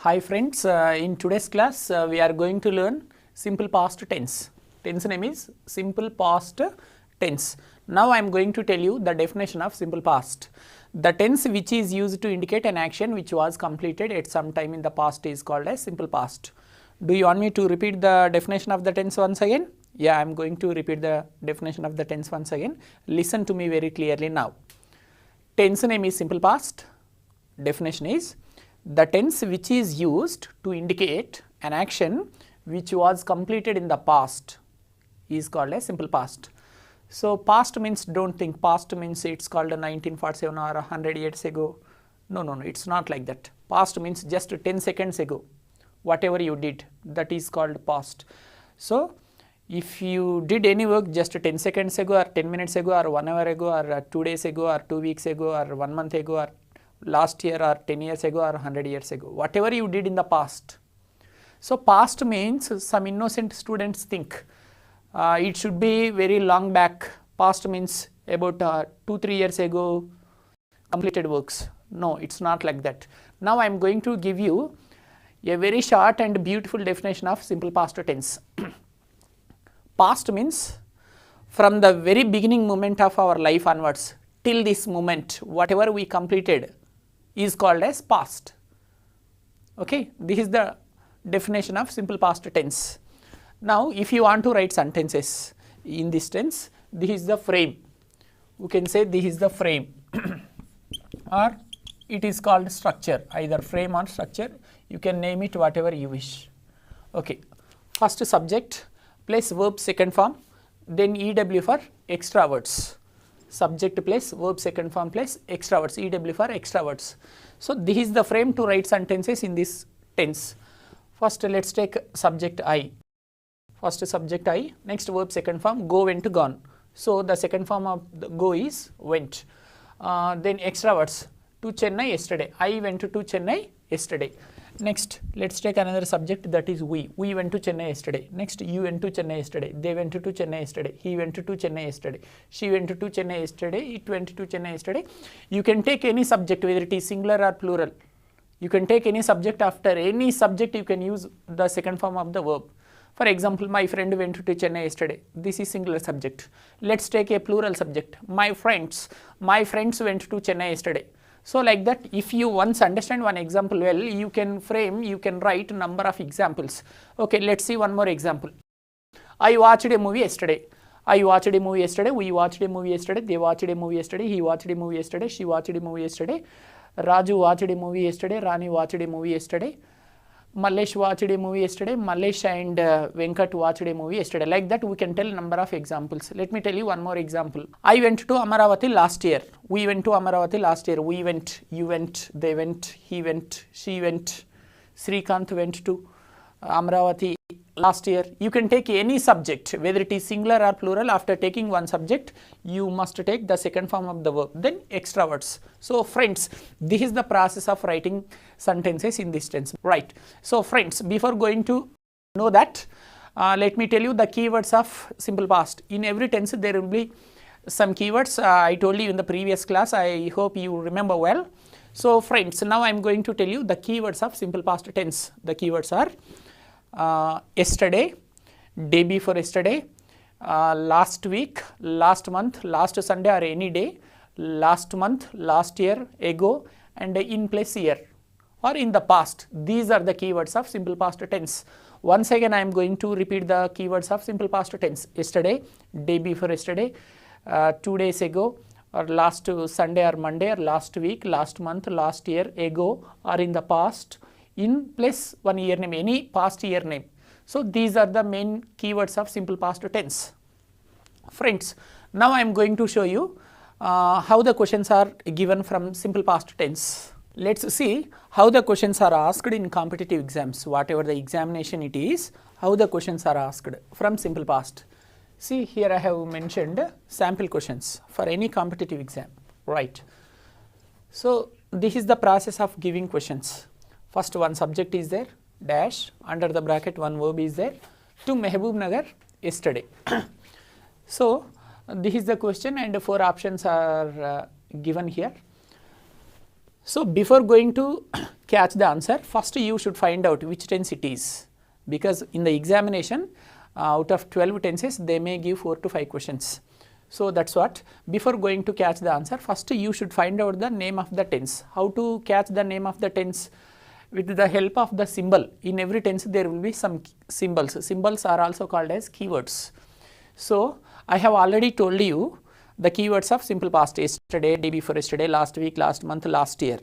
Hi friends, in today's class we are going to learn simple past tense. Tense name is simple past tense. Now I am going to tell you the definition of simple past. The tense which is used to indicate an action which was completed at some time in the past is called as simple past. Do you want me to repeat the definition of the tense once again? Yeah, I am going to repeat the definition of the tense once again. Listen to me very clearly now. Tense name is simple past. Definition is the tense which is used to indicate an action which was completed in the past is called as simple past. So past means, don't think past means it's called 1947 or 100 years ago. No, it's not like that. Past means just 10 seconds ago. Whatever you did, that is called past. So if you did any work just 10 seconds ago or 10 minutes ago or 1 hour ago or 2 days ago or 2 weeks ago or 1 month ago or last year or 10 years ago or 100 years ago, whatever you did in the past. So past means some innocent students think it should be very long back. Past means about 2-3 years ago completed works. No, it's not like that. Now I am going to give you a very short and beautiful definition of simple past tense. Past means from the very beginning moment of our life onwards till this moment, whatever we completed is called as past. Okay, this is the definition of simple past tense. Now if you want to write sentences in this tense, this is the frame. You can say this is the frame or it is called structure, either frame or structure. You can name it whatever you wish. Okay, first subject plus verb second form, then EW for extra words. Subject plus verb second form plus extra words, EW for extra words. So this is the frame to write sentences in this tense. First let's take subject I. First subject I, next verb second form go, went, gone. So the second form of the go is went. Then extra words, to Chennai yesterday. I went to Chennai yesterday. Next let's take another subject, that is we. We went to Chennai yesterday. Next you went to Chennai yesterday. They went to Chennai yesterday. He went to Chennai yesterday. She went to Chennai yesterday. It went to Chennai yesterday. You can take any subject, whether it is singular or plural. You can take any subject. After any subject you can use the second form of the verb. For example, my friend went to Chennai yesterday. This is singular subject. Let's take a plural subject. My friends went to Chennai yesterday. So like that, if you once understand one example well, you can frame, you can write number of examples. Okay, let's see one more example. I watched a movie yesterday. I watched a movie yesterday. We watched a movie yesterday. They watched a movie yesterday. He watched a movie yesterday. She watched a movie yesterday. Raju watched a movie yesterday. Rani watched a movie yesterday. Mallesh watched a movie yesterday. Mallesh and Venkat watched a movie yesterday. Like that we can tell number of examples. Let me tell you one more example. I went to Amaravati last year. We went to Amaravati last year. We went, you went, they went, he went, she went. Srikanth went to Amaravati last year. You can take any subject, whether it is singular or plural. After taking one subject, you must take the second form of the verb, then extra words. So friends, this is the process of writing sentences in this tense, right? So friends, before going to know that, let me tell you the keywords of simple past. In every tense there will be some keywords. I told you in the previous class. I hope you remember well. So friends, now I am going to tell you the keywords of simple past tense. The keywords are yesterday, day before yesterday, last week, last month, last Sunday or any day, last month, last year, ago, and in place year or in the past. These are the keywords of simple past tense. Once again I am going to repeat the keywords of simple past tense. Yesterday, day before yesterday, 2 days ago, or last Sunday or Monday, or last week, last month, last year, ago, or in the past, in plus one year name, any past year name. So these are the main keywords of simple past tense. Friends, now I am going to show you how the questions are given from simple past tense. Let's see how the questions are asked in competitive exams, whatever the examination it is, how the questions are asked from simple past. See, here I have mentioned sample questions for any competitive exam, right? So this is the process of giving questions. First one subject is there, dash, under the bracket one verb is there, to Mehboob yesterday. So this is the question and 4 options are given here. So before going to catch the answer, first you should find out which tense it is, because in the examination out of 12 tenses they may give 4 to 5 questions. So that's what, before going to catch the answer, first you should find out the name of the tense. How to catch the name of the tense? With the help of the symbol. In every tense there will be some symbols. Symbols are also called as keywords. So I have already told you the keywords of simple past: yesterday, day before yesterday, last week, last month, last year,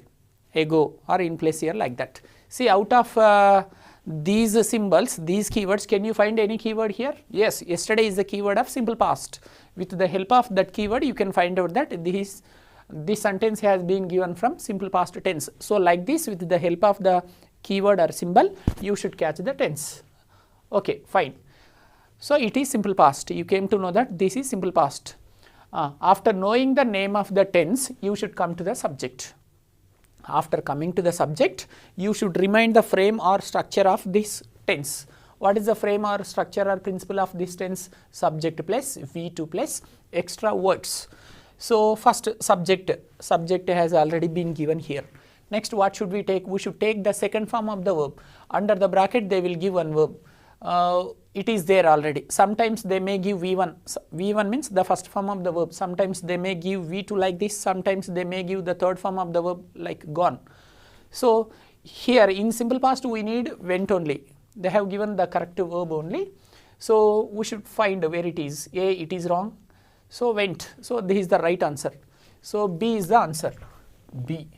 ago, or in place here, like that. See, out of these symbols, these keywords, can you find any keyword here? Yes, yesterday is the keyword of simple past. With the help of that keyword you can find out that this sentence has been given from simple past tense. So like this, with the help of the keyword or symbol you should catch the tense. Okay, fine. So it is simple past. You came to know that this is simple past. After knowing the name of the tense, you should come to the subject. After coming to the subject, you should remind the frame or structure of this tense. What is the frame or structure or principle of this tense? Subject plus V2 plus extra words. So first subject has already been given here. Next, what should we take? We should take the second form of the verb. Under the bracket they will give one verb. It is there already. Sometimes they may give V1. V1 means the first form of the verb. Sometimes they may give V2 like this. Sometimes they may give the third form of the verb like gone. So here in simple past we need went only. They have given the corrective verb only. So we should find where it is. A, it is wrong. So went. So this is the right answer. So B is the answer. B.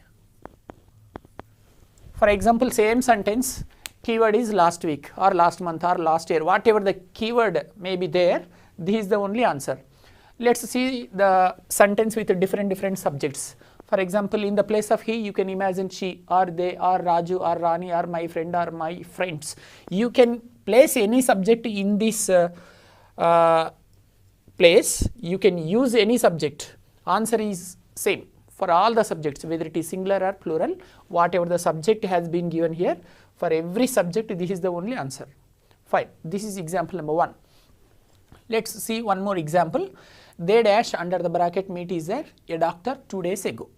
For example, same sentence, keyword is last week or last month or last year, whatever the keyword may be there, this is the only answer. Let's see the sentence with different subjects. For example, in the place of he, you can imagine she or they or Raju or Rani or my friend or my friends. You can place any subject in this place. You can use any subject. Answer is same for all the subjects, whether it is singular or plural. Whatever the subject has been given here, for every subject this is the only answer. Fine. This is example number 1. Let's see one more example. They dash under the bracket meet is there a doctor 2 days ago.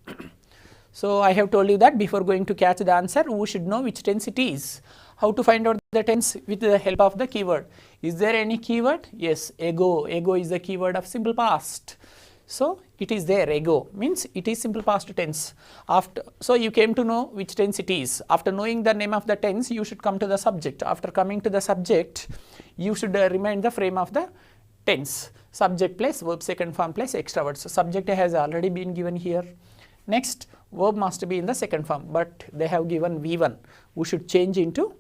So I have told you that before going to catch the answer, we should know which tense it is. How to find out the tense? With the help of the keyword. Is there any keyword? Yes, ago. Ago is the keyword of simple past. So it is there. Ago means it is simple past tense. So you came to know which tense it is. After knowing the name of the tense, you should come to the subject. After coming to the subject, you should remind the frame of the tense. Subject plus verb second form plus extra words. So subject has already been given here. Next, verb must be in the second form, but they have given V1. We should change into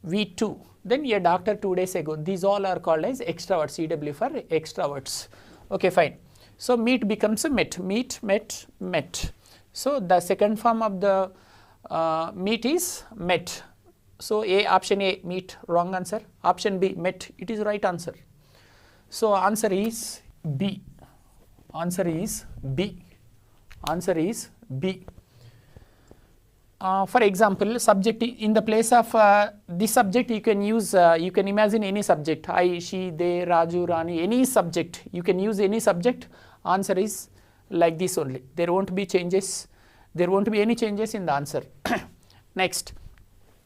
V2. Then a doctor 2 days ago. These all are called as extra words. CW for extra words. Okay, fine. So meet becomes a met. Meet, met, met. So the second form of the meet is met. So option A, meet, wrong answer. Option B, met, it is right answer. So answer is B. Answer is B. Answer is B. For example, subject in the place of this subject, you can use, you can imagine any subject. I, she, they, Raju, Rani, any subject. You can use any subject. Answer is like this only. There won't be changes. There won't be any changes in the answer. Next,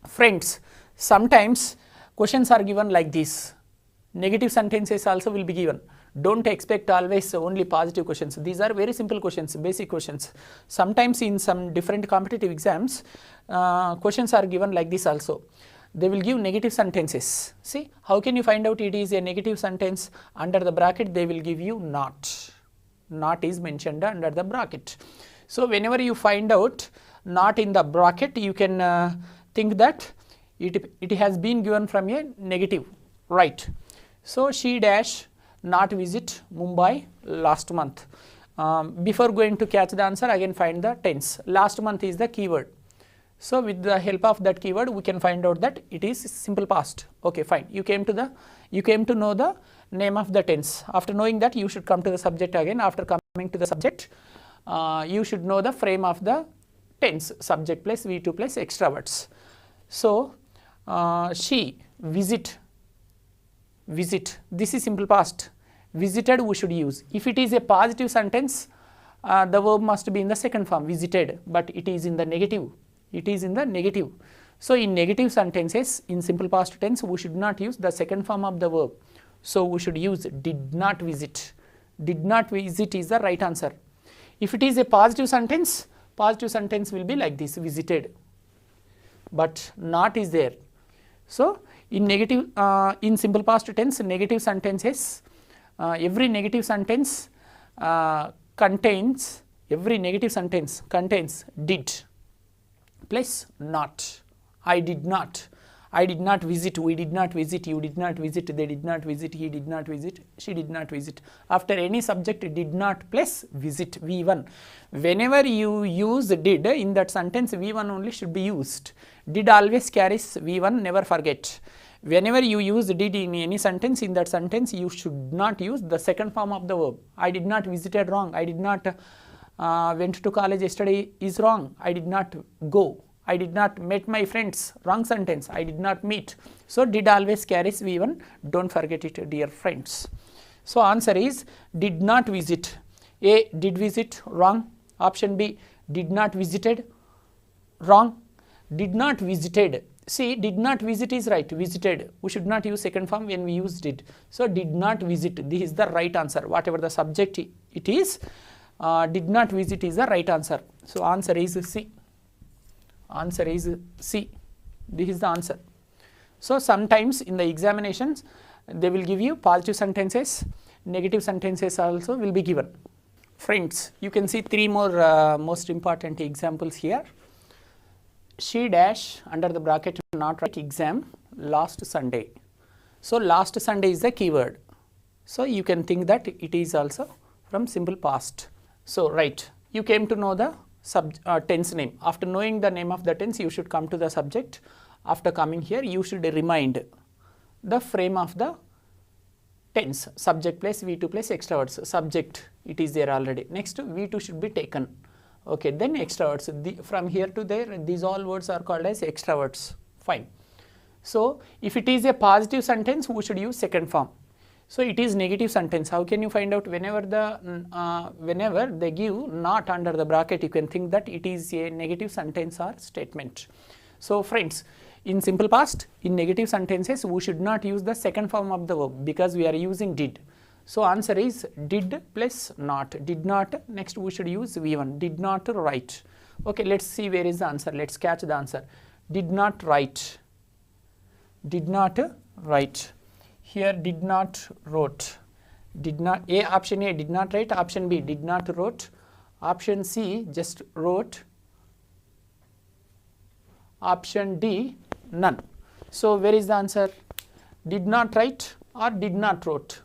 friends. Sometimes questions are given like this. Negative sentences also will be given. Don't expect always only positive questions. These are very simple questions, basic questions. Sometimes in some different competitive exams, questions are given like this also. They will give negative sentences. See, how can you find out it is a negative sentence? Under the bracket, they will give you not. Not is mentioned under the bracket. So whenever you find out not in the bracket, you can think that it has been given from a negative, right? So she dash not visit Mumbai last month. Before going to catch the answer, again find the tense. Last month is the keyword. So with the help of that keyword, we can find out that it is simple past. Okay, fine. You came to know the name of the tense. After knowing that, you should come to the subject again. After coming to the subject, you should know the frame of the tense. Subject plus V2 plus extra words. So she visit. This is simple past. Visited we should use. If it is a positive sentence, the verb must be in the second form, visited, but it is in the negative. It is in the negative. So in negative sentences, in simple past tense, we should not use the second form of the verb. So we should use did not visit. Did not visit is the right answer. If it is a positive sentence will be like this, visited, but not is there. So in negative, in simple past tense, negative sentences, every negative sentence contains did plus not. I did not visit, we did not visit, you did not visit, they did not visit, he did not visit, she did not visit. After any subject, did not plus visit, V1. Whenever you use did in that sentence, V1 only should be used. Did always carries V1, never forget. Whenever you use did in any sentence, in that sentence you should not use the second form of the verb. I did not visited, wrong. I did not went to college yesterday is wrong. I did not go. I did not met my friends, wrong sentence. I did not meet. So did always carries V1, don't forget it, dear friends. So answer is did not visit. A, did visit, wrong. Option B, did not visited, wrong. Did not visited. See, did not visit is right, visited. We should not use second form when we use did. So did not visit, this is the right answer. Whatever the subject it is, did not visit is the right answer. So answer is C. Answer is C. This is the answer. So sometimes in the examinations, they will give you positive sentences, negative sentences also will be given. Friends, you can see three more most important examples here. She dash under the bracket not write exam last Sunday. So last Sunday is the keyword. So you can think that it is also from simple past. So right, you came to know the tense name. After knowing the name of the tense, you should come to the subject. After coming here, you should remind the frame of the tense. Subject plus V2 plus extra words. Subject, it is there already. Next, V2 should be taken. Okay, then extra words. From here to there, these all words are called as extra words. Fine. So if it is a positive sentence, we should use second form. So it is negative sentence. How can you find out? Whenever they give not under the bracket, you can think that it is a negative sentence or statement. So friends, in simple past, in negative sentences, we should not use the second form of the verb because we are using did. So answer is did plus not. Did not. Next we should use V1. Did not write. Okay, let's see where is the answer. Let's catch the answer. Did not write. Did not write. Here did not wrote. Did not. A, option A did not write. Option B did not wrote. Option C just wrote. Option D none. So where is the answer? Did not write or did not wrote.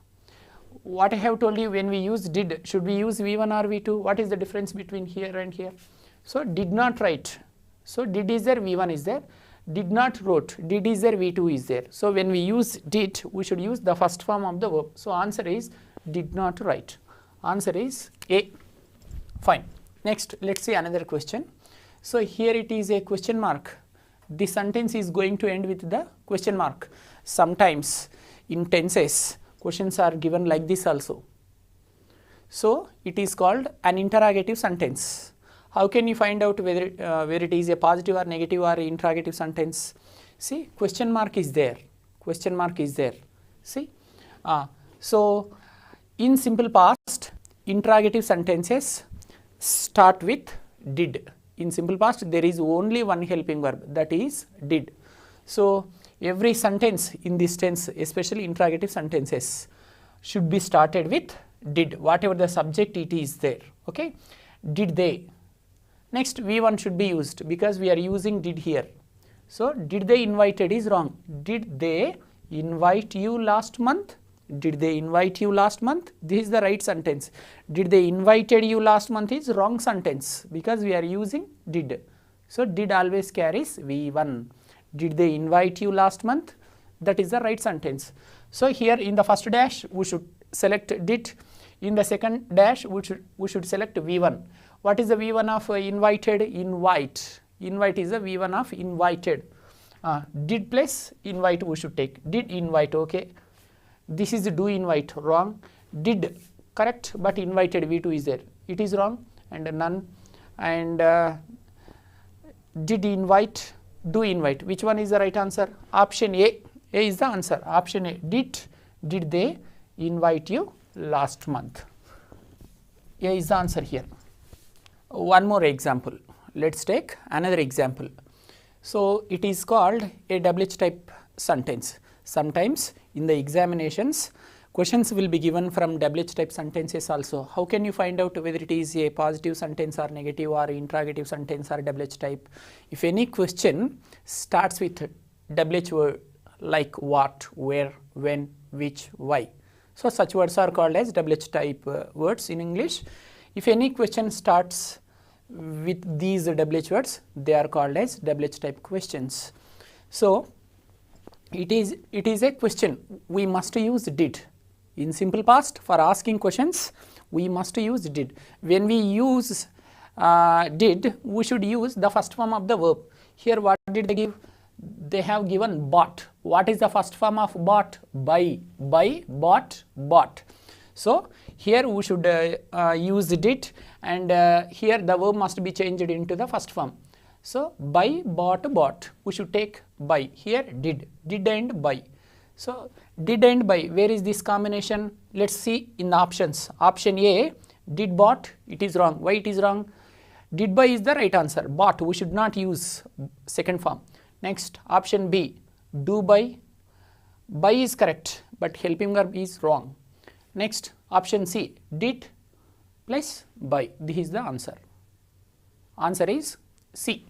What I have told you, when we use did, should we use V1 or V2? What is the difference between here and here? So did not write. So did is there, V1 is there. Did not wrote, did is there, V2 is there. So when we use did, we should use the first form of the verb. So answer is did not write. Answer is A. Fine. Next, let's see another question. So here it is a question mark. The sentence is going to end with the question mark. Sometimes in tenses, questions are given like this also. So it is called an interrogative sentence. How can you find out whether where it is a positive or negative or interrogative sentence? See, question mark is there. Question mark is there. See, so in simple past, interrogative sentences start with did. In simple past, there is only one helping verb, that is did. So every sentence in this tense, especially interrogative sentences, should be started with did, whatever the subject it is there. Okay, did they. Next, V1 should be used because we are using did here. So did they invited is wrong. Did they invite you last month? Did they invite you last month? This is the right sentence. Did they invited you last month is wrong sentence because we are using did. So did always carries V1. Did they invite you last month? That is the right sentence. So here in the first dash we should select did. In the second dash we should select V1. What is the V1 of invited? Invite. Invite is the V1 of invited. Did plus invite we should take. Did invite, okay. This is do invite, wrong. Did correct, but invited V2 is there. it is wrong, and none, and did invite, do invite. Which one is the right answer? Option A. A is the answer. Option A. Did they invite you last month? A is the answer here. One more example. Let's take another example. So it is called a 𝗹H type sentence. Sometimes in the examinations, questions will be given from 𝗹H type sentences also. How can you find out whether it is a positive sentence or negative or interrogative sentence or 𝗹H type? If any question starts with 𝗹H word like what, where, when, which, why. So such words are called as 𝗹H type words in English. If any question starts with these 𝗹H words, they are called as 𝗹H type questions. So it is a question. We must use did. In simple past, for asking questions, we must use did. When we use did, we should use the first form of the verb. Here what did they give? They have given bought. What is the first form of bought? Buy, bought, bought. So here we should use did, and here the verb must be changed into the first form. So buy, bought, bought. We should take buy. Here did and buy. So did and buy, where is this combination? Let's see in the options. Option A, did bought, it is wrong. Why it is wrong? Did buy is the right answer. Bought, we should not use second form. Next, option B, do buy. Buy is correct, but helping verb is wrong. Next, option C, did plus buy. This is the answer. Answer is C.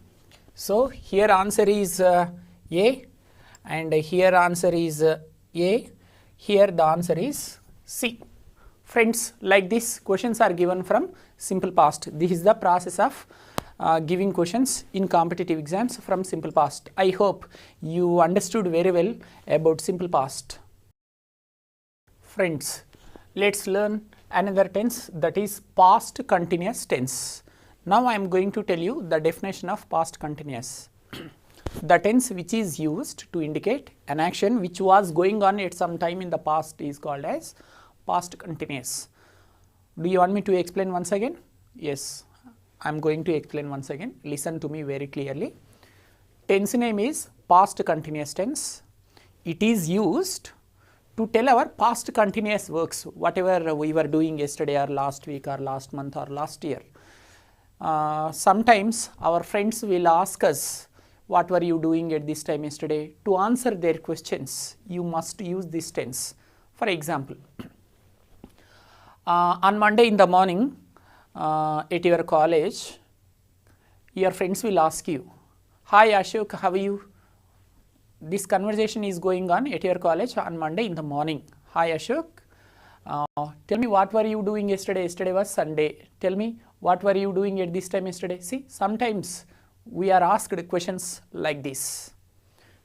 So here answer is A, and here answer is A. Here the answer is C. Friends, like this questions are given from simple past. This is the process of giving questions in competitive exams from simple past. I hope you understood very well about simple past. Friends, let's learn another tense, that is past continuous tense. Now I am going to tell you the definition of past continuous. The tense which is used to indicate an action which was going on at some time in the past is called as past continuous. Do you want me to explain once again? Yes, I am going to explain once again. Listen to me very clearly. Tense name is past continuous tense. It is used to tell our past continuous works, whatever we were doing yesterday or last week or last month or last year. Sometimes our friends will ask us, what were you doing at this time yesterday? To answer their questions, you must use this tense. For example, on Monday in the morning at your college, your friends will ask you, hi Ashok, how are you? This conversation is going on at your college on Monday in the morning. Hi Ashok, tell me what were you doing yesterday? Yesterday was Sunday. Tell me what were you doing at this time yesterday? See, sometimes we are asked questions like this.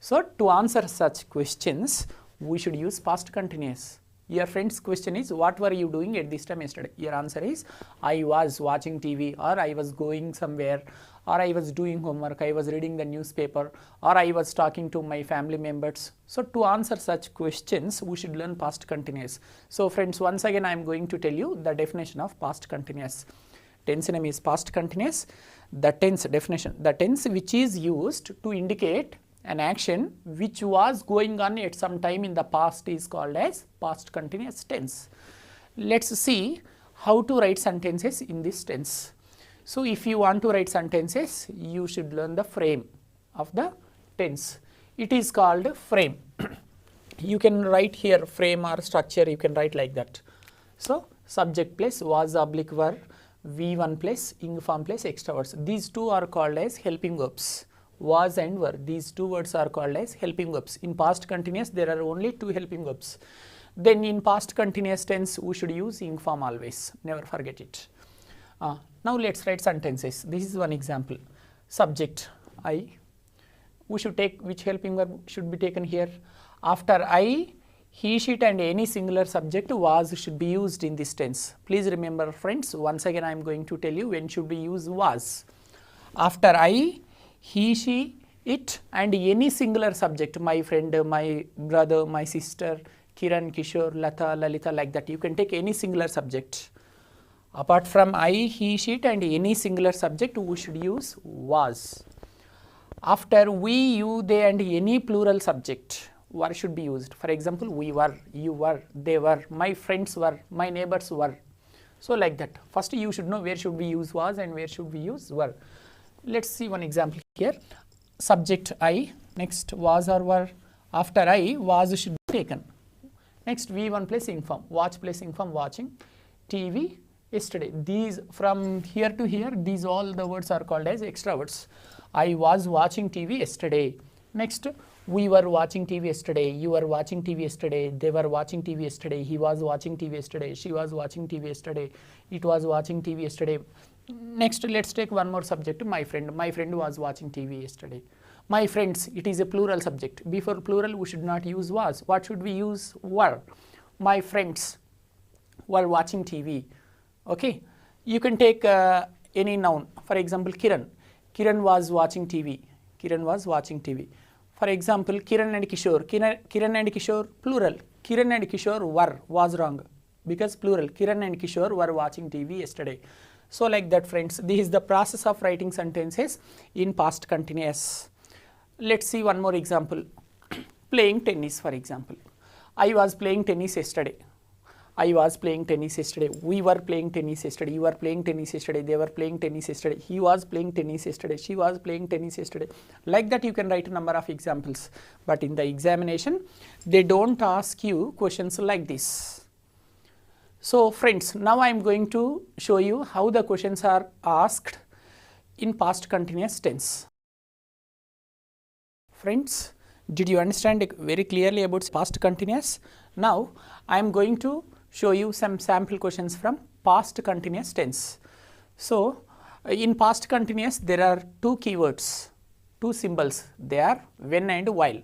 So to answer such questions, we should use past continuous. Your friend's question is, what were you doing at this time yesterday? Your answer is, I was watching TV, or I was going somewhere, or I was doing homework, I was reading the newspaper, or I was talking to my family members. So to answer such questions, we should learn past continuous. So friends, once again I am going to tell you the definition of past continuous. Tense name is past continuous. The tense definition, the tense which is used to indicate an action which was going on at some time in the past is called as past continuous tense. Let's see how to write sentences in this tense. So if you want to write sentences, you should learn the frame of the tense. It is called frame. You can write here frame or structure, you can write like that. So subject plus was oblique were, V1 plus ing form plus extra words. These two are called as helping verbs. Was and were, these two words are called as helping verbs. In past continuous, there are only two helping verbs. Then in past continuous tense, we should use ing form always. Never forget it. Now let's write sentences. This is one example. Subject I. We should take which helping verb should be taken here. After I, he, she and any singular subject was should be used in this tense. Please remember friends, once again I am going to tell you when should we use was. After I, he, she, it and any singular subject, my friend, my brother, my sister, Kiran, Kishore, Lata, Lalita, like that. You can take any singular subject. Apart from I, he, she and any singular subject, we should use was. After we, you, they and any plural subject, were should be used. For example, we were, you were, they were, my friends were, my neighbors were. So like that. First you should know where should we use was and where should we use were. Let's see one example here. Subject I, next was or were. After I, was should be taken. Next V1 plus inform, watch plus inform, watching. TV, yesterday. These from here to here, these all the words are called as extra words. I was watching TV yesterday. Next, we were watching TV yesterday, you were watching TV yesterday, they were watching TV yesterday, he was watching TV yesterday, she was watching TV yesterday, it was watching TV yesterday. Next, let's take one more subject, my friend. My friend was watching TV yesterday. My friends, it is a plural subject. Before plural, we should not use was. What should we use? Were. My friends were watching TV. Okay. You can take any noun. For example, Kiran. Kiran was watching TV. Kiran was watching TV. For example, Kiran and Kishore. Kiran and Kishore, plural. Kiran and Kishore were, was wrong because plural. Kiran and Kishore were watching TV yesterday. So like that, friends, this is the process of writing sentences in past continuous. Let's see one more example. Playing tennis, for example. I was playing tennis yesterday. I was playing tennis yesterday. We were playing tennis yesterday. You were playing tennis yesterday. They were playing tennis yesterday. He was playing tennis yesterday. She was playing tennis yesterday. Like that, you can write a number of examples. But in the examination, they don't ask you questions like this. So friends, now I am going to show you how the questions are asked in past continuous tense. Friends, did you understand very clearly about past continuous? Now I am going to show you some sample questions from past continuous tense. So in past continuous, there are two keywords, two symbols. They are when and while.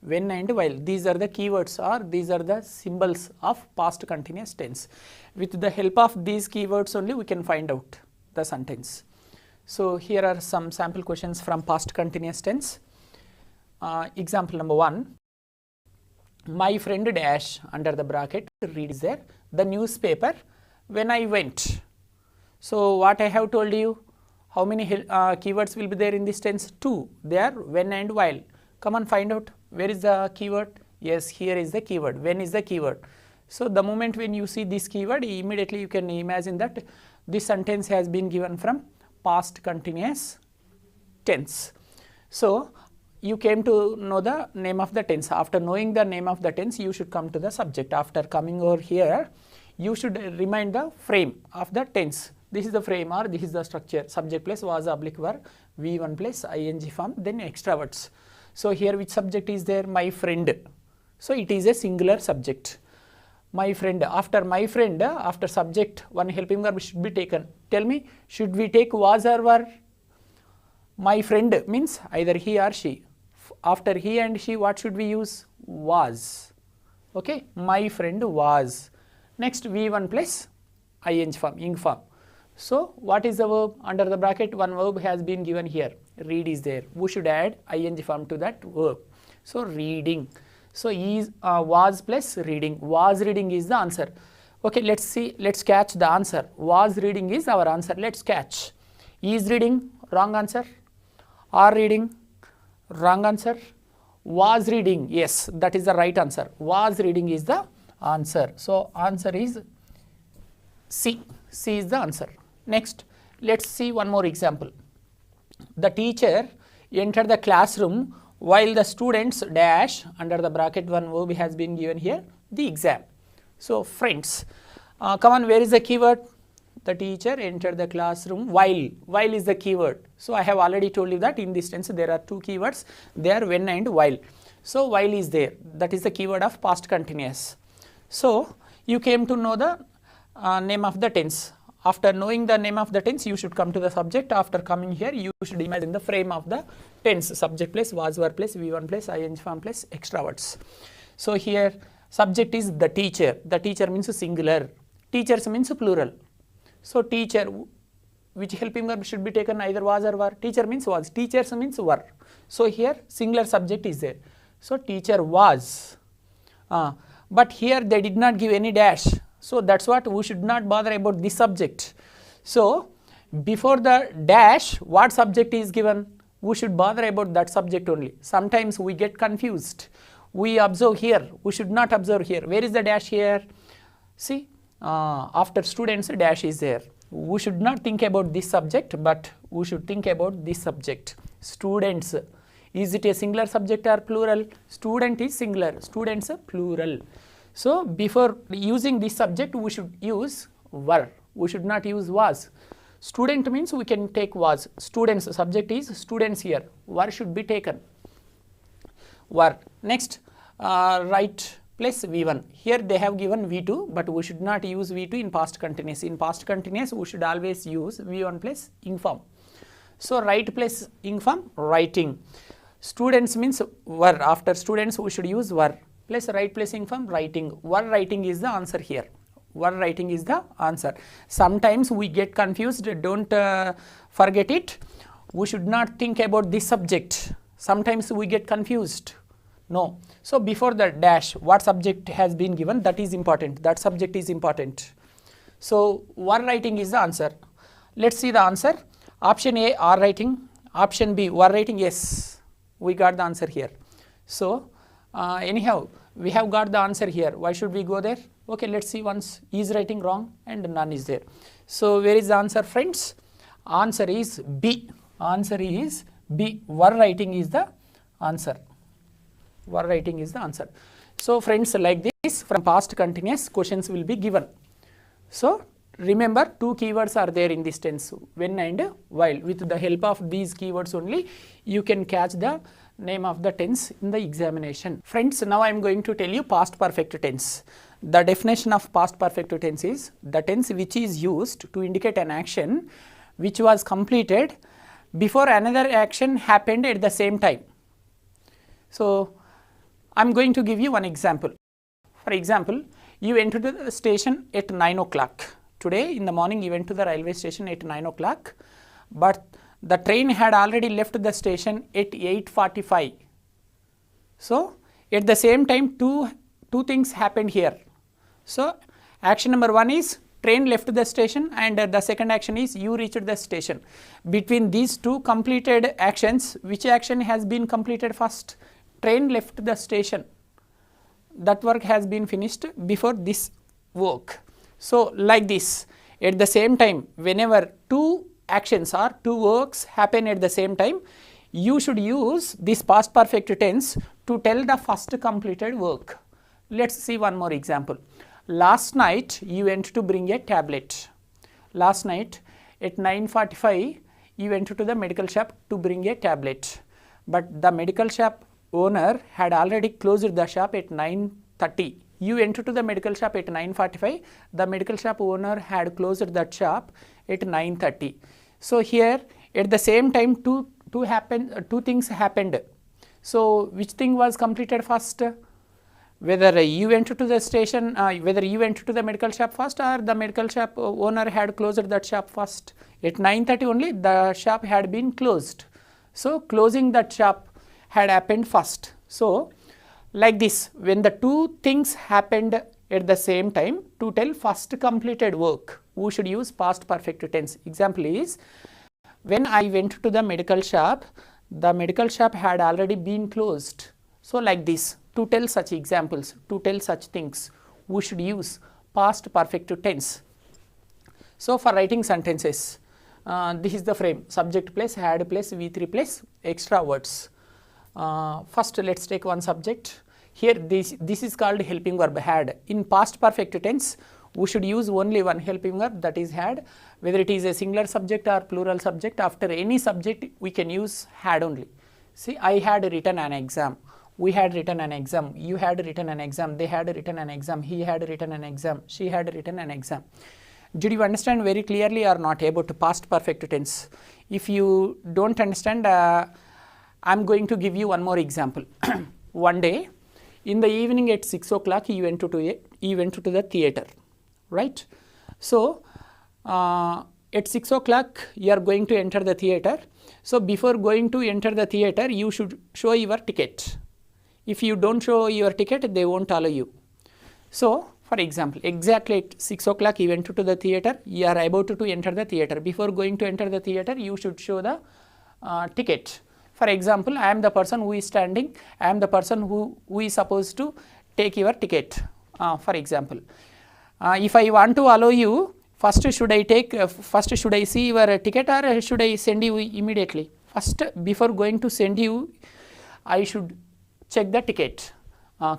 When and while, these are the keywords or these are the symbols of past continuous tense. With the help of these keywords only, we can find out the sentence. So here are some sample questions from past continuous tense. Example number 1. My friend dash under the bracket reads there the newspaper when I went. So what I have told you, how many keywords will be there in this tense? 2. They are when and while. Come on, find out where is the keyword. Yes, here is the keyword. When is the keyword. So the moment when you see this keyword, immediately you can imagine that this sentence has been given from past continuous tense. So you came to know the name of the tense. After knowing the name of the tense, you should come to the subject. After coming over here, you should remind the frame of the tense. This is the frame or this is the structure. Subject plus was oblique were, V1 plus ing form, then extra words. So here which subject is there? My friend. So it is a singular subject. My friend. After my friend, after subject, one helping verb should be taken. Tell me, should we take was or were? My friend means either he or she. After he and she, what should we use? Was. Okay, my friend was. Next, V1 plus ing form, ing form. So what is the verb? Under the bracket, one verb has been given here. Read is there. We should add ing form to that verb. So reading. So is was plus reading. Was reading is the answer. Okay, let's see. Let's catch the answer. Was reading is our answer. Let's catch. Is reading, wrong answer. Are reading, wrong answer. Was reading, yes, that is the right answer. Was reading is the answer. So answer is C. C is the answer. Next, let's see one more example. The teacher entered the classroom while the students dash, under the bracket one verb has been given here, the exam. So friends, come on, where is the keyword? The teacher entered the classroom while. While is the keyword. So I have already told you that in this tense there are two keywords. They are when and while. So while is there. That is the keyword of past continuous. So you came to know the name of the tense. After knowing the name of the tense, you should come to the subject. After coming here, you should imagine the frame of the tense. Subject plus was were plus V1 plus ing form plus extra words. So here subject is the teacher. The teacher means singular. Teachers means plural. So teacher, which helping verb should be taken either was or were. Teacher means was. Teachers means were. So here singular subject is there. So teacher was. But here they did not give any dash. So that's what we should not bother about this subject. So before the dash, what subject is given? We should bother about that subject only. Sometimes we get confused. We observe here, we should not observe here. Where is the dash here? See, after students, dash is there. We should not think about this subject, but we should think about this subject. Students. Is it a singular subject or plural? Student is singular, students plural. So before using this subject, we should use were. We should not use was. Student means we can take was. Students, subject is students here. Were should be taken. Were. Next, right plus V1. Here they have given V2, but we should not use V2 in past continuous. In past continuous, we should always use V1 plus ing form. So write plus ing form, writing. Students means were. After students, we should use were. Plus write plus ing form, writing. Were writing is the answer here. Were writing is the answer. Sometimes we get confused. Don't forget it. We should not think about this subject. Sometimes we get confused. No. So before the dash, what subject has been given? That is important. That subject is important. So were writing is the answer. Let's see the answer. Option A, are writing. Option B, were writing. Yes, we got the answer here. So anyhow, we have got the answer here. Why should we go there? Okay, let's see once. Is writing wrong and none is there. So where is the answer, friends? Answer is B. Answer is B. Were writing is the answer. Were writing is the answer. So friends, like this, from past continuous, questions will be given. So remember, two keywords are there in this tense, when and while. With the help of these keywords only, you can catch the name of the tense in the examination. Friends, now I am going to tell you past perfect tense. The definition of past perfect tense is the tense which is used to indicate an action which was completed before another action happened at the same time. So I am going to give you one example. For example, you went to the station at 9 o'clock. Today in the morning you went to the railway station at 9 o'clock, but the train had already left the station at 8:45. So at the same time two things happened here. So action number 1 is train left the station, and the second action is you reached the station. Between these two completed actions, which action has been completed first? Train left the station. That work has been finished before this work. So like this, at the same time, whenever two actions or two works happen at the same time, you should use this past perfect tense to tell the first completed work. Let's see one more example. Last night you went to bring a tablet. Last night at 9:45 you went to the medical shop to bring a tablet, but the medical shop owner had already closed the shop at 9:30. You went to the medical shop at 9:45. The medical shop owner had closed that shop at 9:30. So here at the same time two things happened. So which thing was completed first? Whether you went to the station, whether you went to the medical shop first, or the medical shop owner had closed that shop first. At 9:30 only the shop had been closed. So closing that shop had happened first. So like this, when the two things happened at the same time, to tell first completed work, we should use past perfect tense. Example is, when I went to the medical shop had already been closed. So like this, to tell such examples, to tell such things, we should use past perfect tense. So for writing sentences, this is the frame: subject plus had plus V3 plus extra words. First let's take one subject. Here this is called helping verb had. In past perfect tense, we should use only one helping verb, that is had. Whether it is a singular subject or plural subject, after any subject we can use had only. See, I had written an exam, we had written an exam, you had written an exam, they had written an exam, he had written an exam, she had written an exam. Did you understand very clearly or not about past perfect tense? If you don't understand, I am going to give you one more example. One day in the evening at 6 o'clock you went to the theater, right? So at 6 o'clock you are going to enter the theater. So before going to enter the theater, you should show your ticket. If you don't show your ticket, they won't allow you. So For example, exactly at 6 o'clock you went to the theatre, you are about to enter the theatre. Before going to enter the theatre, you should show the ticket. For example, I am the person who is standing, I am the person who is supposed to take your ticket. For example, if I want to allow you, first should I see your ticket or should I send you immediately? First, before going to send you, I should check the ticket.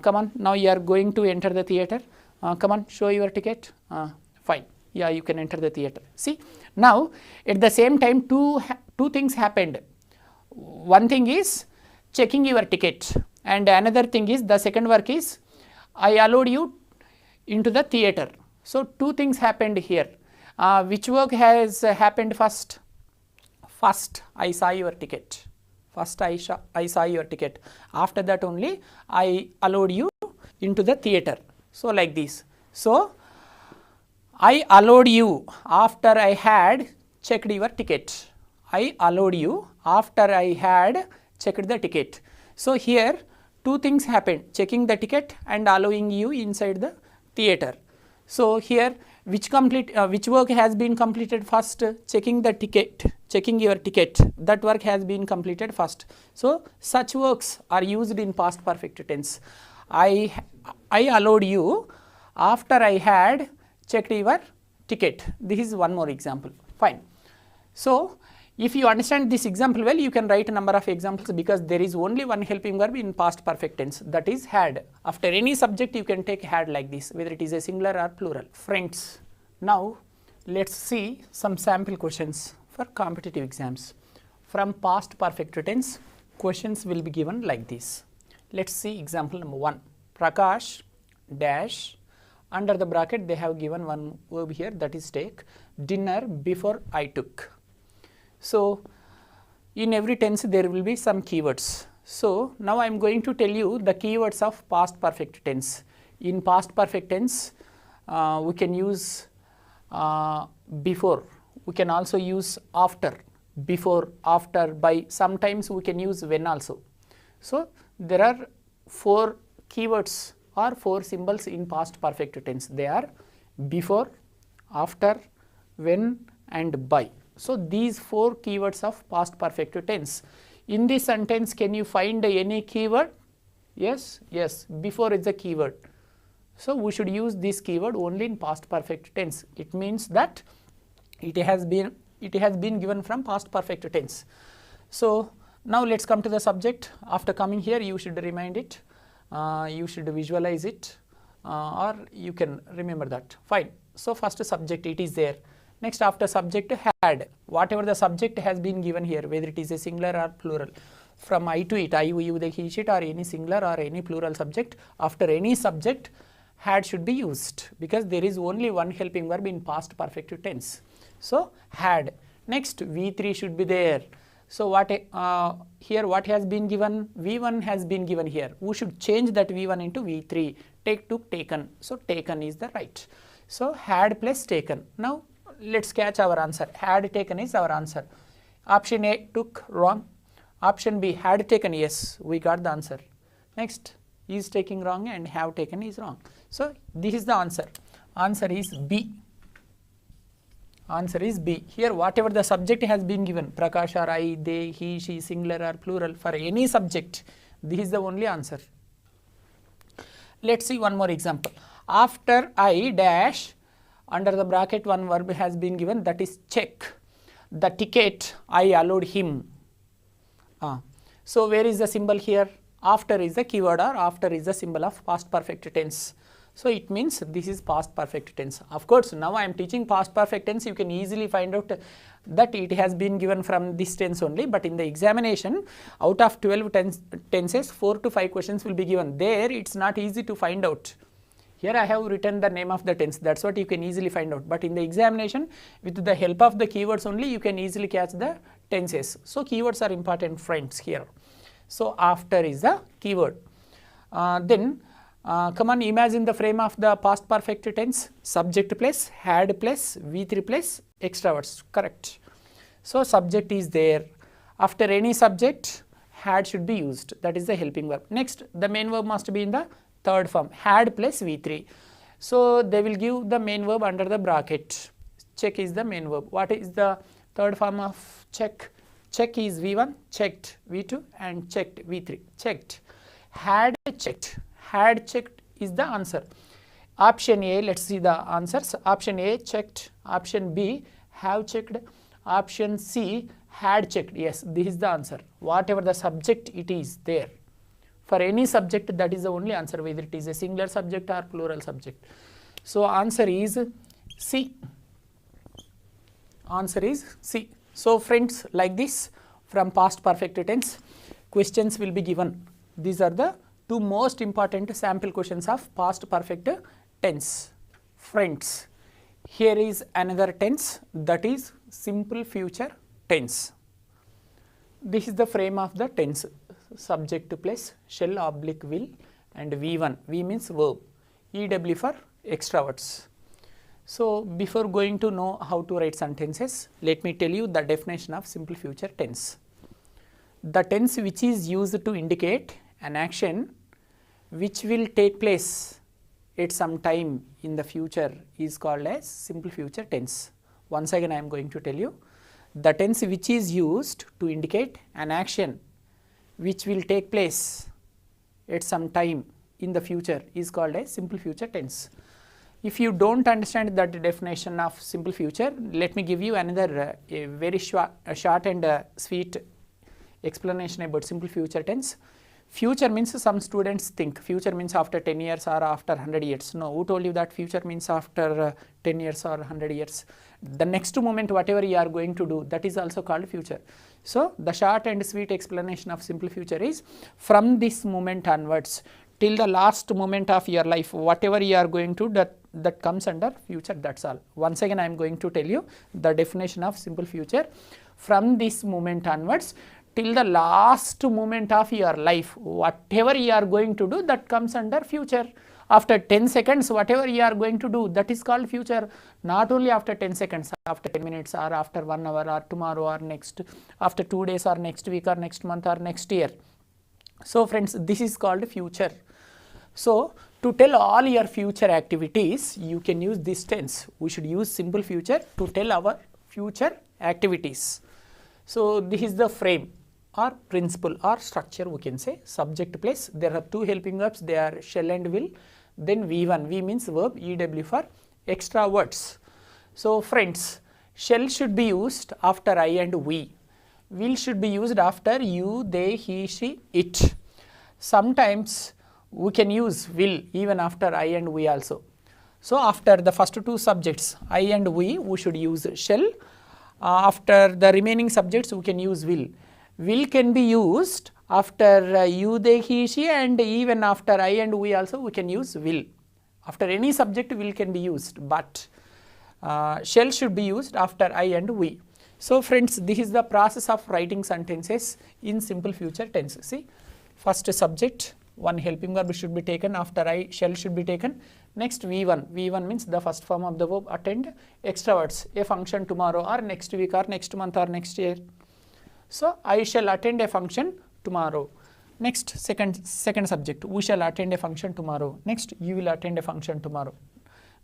Come on, now you are going to enter the theatre. Come on, show your ticket. Fine, yeah, you can enter the theatre. See, now at the same time two things happened. One thing is checking your ticket, and another thing is the second work is I allowed you into the theatre. So two things happened here. Which work has happened first? First, I saw your ticket. First, I saw your ticket. After that only, I allowed you into the theatre. So like this. So I allowed you after I had checked your ticket. I allowed you after I had checked the ticket. So here two things happened, checking the ticket and allowing you inside the theatre. So here which work has been completed first? Checking the ticket, checking your ticket, that work has been completed first. So such works are used in past perfect tense. I allowed you after I had checked your ticket. This is one more example. Fine. So if you understand this example well, you can write a number of examples, because there is only one helping verb in past perfect tense, that is had. After any subject you can take had like this, whether it is a singular or plural. Friends, now let's see some sample questions for competitive exams. From past perfect tense, questions will be given like this. Let's see example number 1. Prakash dash, under the bracket they have given one verb here, that is take dinner before I took. So in every tense there will be some keywords. So now I am going to tell you the keywords of past perfect tense. In past perfect tense we can use before, we can also use after, before, after, by, sometimes we can use when also. So there are 4 keywords or 4 symbols in past perfect tense. They are before, after, when and by. So these 4 keywords of past perfect tense. In this sentence, can you find any keyword? Yes, yes, before is a keyword. So we should use this keyword only in past perfect tense. It means that it has been given from past perfect tense. So now let's come to the subject. After coming here, you should remind it, you should visualize it, or you can remember that. Fine. So first subject, it is there. Next, after subject, had. Whatever the subject has been given here, whether it is a singular or plural, from I to it, I, you, they, he, it, or any singular or any plural subject, after any subject, had should be used, because there is only one helping verb in past perfect tense. So had. Next, V3 should be there. So what here what has been given? V1 has been given here. We should change that V1 into V3. Take, took, taken. So taken is the right. So had plus taken. Now let's catch our answer. Had taken is our answer. Option A, took, wrong. Option B, had taken, yes, we got the answer. Next, is taking, wrong, and have taken is wrong. So this is the answer. Answer is B. Answer is B. Here whatever the subject has been given, Prakash or I, they, he, she, singular or plural, for any subject, this is the only answer. Let's see one more example. After I dash, under the bracket one verb has been given, that is check. The ticket I allowed him. So where is the symbol here? After is the keyword, or after is the symbol of past perfect tense. So it means this is past perfect tense. Of course, now I am teaching past perfect tense, you can easily find out that it has been given from this tense only, but in the examination, out of 12 tenses, 4 to 5 questions will be given. There it's not easy to find out. Here I have written the name of the tense, that's what you can easily find out. But in the examination, with the help of the keywords only, you can easily catch the tenses. So keywords are important, friends, here. So after is the keyword. Then come on, imagine the frame of the past perfect tense. Subject plus, had plus, V3 plus, extra words, correct. So subject is there. After any subject, had should be used, that is the helping verb. Next, the main verb must be in the third form, had plus V3. So they will give the main verb under the bracket. Check is the main verb. What is the third form of check? Check is V1, checked V2 and checked V3. Checked. Had checked. Had checked is the answer. Option A, let's see the answers. Option A, checked. Option B, have checked. Option C, had checked. Yes, this is the answer. Whatever the subject it is there. For any subject, that is the only answer, whether it is a singular subject or plural subject. So answer is C. Answer is C. So friends, like this, from past perfect tense, questions will be given. These are the two most important sample questions of past perfect tense. Friends, here is another tense, that is simple future tense. This is the frame of the tense. Subject plus shall oblique will and V1. V means verb. EW for extra words. So before going to know how to write sentences, let me tell you the definition of simple future tense. The tense which is used to indicate an action which will take place at some time in the future is called as simple future tense. Once again I am going to tell you, the tense which is used to indicate an action which will take place at some time in the future is called as simple future tense. If you don't understand that definition of simple future, let me give you another a very short and sweet explanation about simple future tense. Future means some students think future means after 10 years or after 100 years. No, who told you that future means after 10 years or 100 years? The next moment whatever you are going to do, that is also called future. So the short and sweet explanation of simple future is from this moment onwards till the last moment of your life, whatever you are going to do, that comes under future, that's all. Once again I am going to tell you the definition of simple future. From this moment onwards till the last moment of your life, whatever you are going to do, that comes under future. After 10 seconds, whatever you are going to do, that is called future. Not only after 10 seconds, after 10 minutes or after 1 hour or tomorrow or next, after 2 days or next week or next month or next year. So friends, this is called future. So to tell all your future activities, you can use this tense. We should use simple future to tell our future activities. So this is the frame or principle or structure, we can say. Subject plus, there are two helping verbs, they are shall and will. Then V1, V means verb, EW for extra words. So friends, shall should be used after I and we. Will should be used after you, they, he, she, it. Sometimes we can use will even after I and we also. So after the first two subjects, I and we should use shall. After the remaining subjects, we can use will. Will can be used after you, they, he, she, and even after I and we also we can use will. After any subject, will can be used, but shall should be used after I and we. So friends, this is the process of writing sentences in simple future tense. See, first subject, one helping verb should be taken, after I shall should be taken. Next V1, V1 means the first form of the verb attend, extra words, a function tomorrow or next week or next month or next year. So I shall attend a function tomorrow. Next second subject, we shall attend a function tomorrow. Next, you will attend a function tomorrow.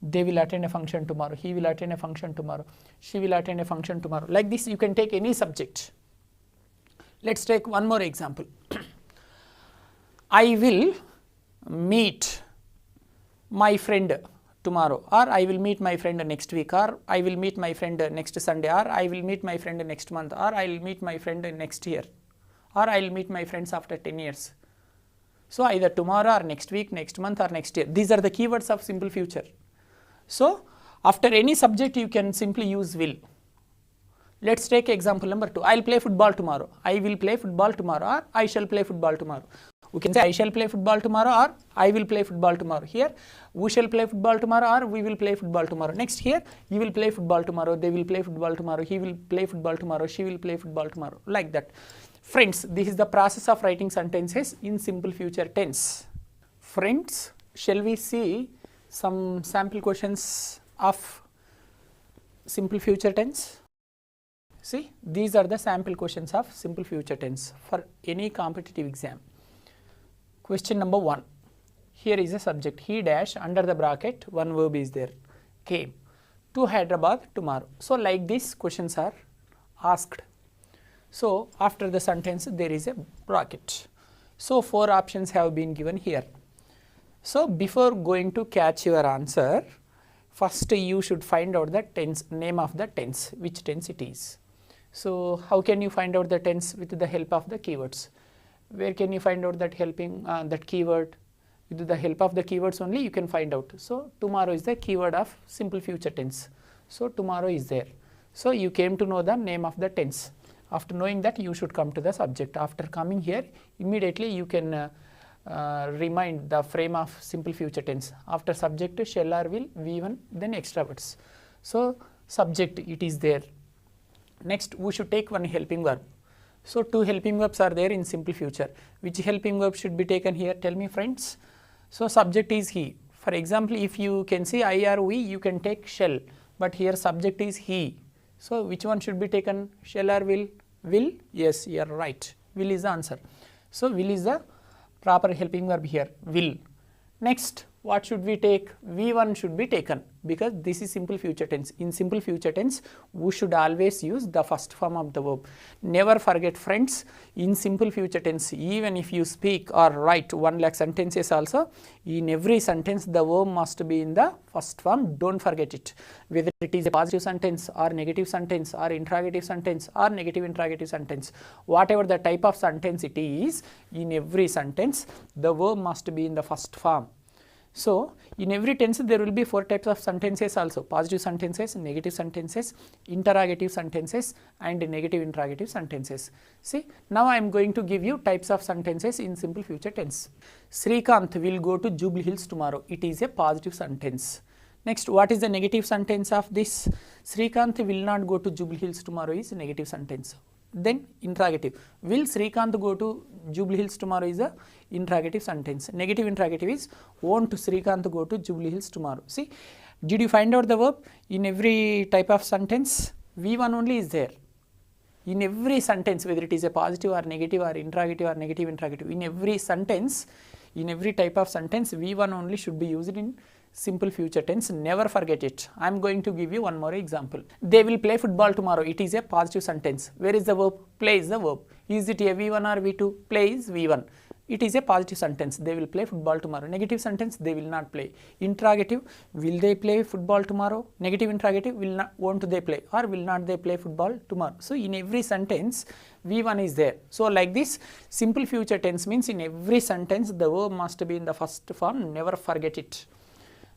They will attend a function tomorrow. He will attend a function tomorrow. She will attend a function tomorrow. Like this, you can take any subject. Let's take one more example. I will meet my friend tomorrow, or I will meet my friend next week, or I will meet my friend next Sunday, or I will meet my friend next month, or I will meet my friend next year, or I will meet my friends after 10 years. So either tomorrow or next week, next month or next year. These are the keywords of simple future. So after any subject you can simply use will. Let's take example number 2. I will play football tomorrow. I will play football tomorrow, or I shall play football tomorrow. We can say I shall play football tomorrow, or I will play football tomorrow. Here, we shall play football tomorrow, or we will play football tomorrow. Next here, you will play football tomorrow, they will play football tomorrow, he will play football tomorrow, she will play football tomorrow, like that. Friends, this is the process of writing sentences in simple future tense. Friends, shall we see some sample questions of simple future tense? See, these are the sample questions of simple future tense for any competitive exam. Question number 1. here is a subject, he dash, under the bracket one verb is there, came to Hyderabad tomorrow. So like this questions are asked. So after the sentence there is a bracket. So 4 options have been given here. So before going to catch your answer, first you should find out the tense, name of the tense, which tense it is. So how can you find out the tense? With the help of the keywords. Where can you find out that that keyword? With the help of the keywords only you can find out. So tomorrow is the keyword of simple future tense. So tomorrow is there. So you came to know the name of the tense. After knowing that, you should come to the subject. After coming here, immediately you can remind the frame of simple future tense. After subject, shall or will, V1, then extra words. So subject, it is there. Next, we should take one helping verb. So 2 helping verbs are there in simple future. Which helping verb should be taken here? Tell me, friends. So subject is he. For example, if you can see I or we, you can take shall, but here subject is he. So which one should be taken? Shall or will? Will? Yes, you are right. Will is the answer. So will is the proper helping verb here. Will. Next, what should we take? V1 should be taken, because this is simple future tense. In simple future tense, we should always use the first form of the verb. Never forget, friends, in simple future tense, even if you speak or write 1 lakh sentences also, in every sentence the verb must be in the first form. Don't forget it. Whether it is a positive sentence or negative sentence or interrogative sentence or negative interrogative sentence, whatever the type of sentence it is, in every sentence the verb must be in the first form. So in every tense there will be 4 types of sentences also: positive sentences, negative sentences, interrogative sentences and negative interrogative sentences. See, now I am going to give you types of sentences in simple future tense. Srikanth will go to Jubilee Hills tomorrow. It is a positive sentence. Next, what is the negative sentence of this? Srikanth will not go to Jubilee Hills tomorrow is a negative sentence. Then interrogative. Will Srikanth go to Jubilee Hills tomorrow is a interrogative sentence. Negative interrogative is won't Srikanth go to Jubilee Hills tomorrow. See, did you find out the verb? In every type of sentence, V1 only is there. In every sentence, whether it is a positive or negative or interrogative or negative interrogative, in every sentence, in every type of sentence, V1 only should be used in simple future tense. Never forget it. I am going to give you one more example. They will play football tomorrow. It is a positive sentence. Where is the verb? Play is the verb. Is it a V1 or V2? Play is V1. It is a positive sentence. They will play football tomorrow. Negative sentence, they will not play. Interrogative, will they play football tomorrow? Negative interrogative, will not, won't they play, or will not they play football tomorrow? So in every sentence, V1 is there. So like this, simple future tense means in every sentence the verb must be in the first form. Never forget it.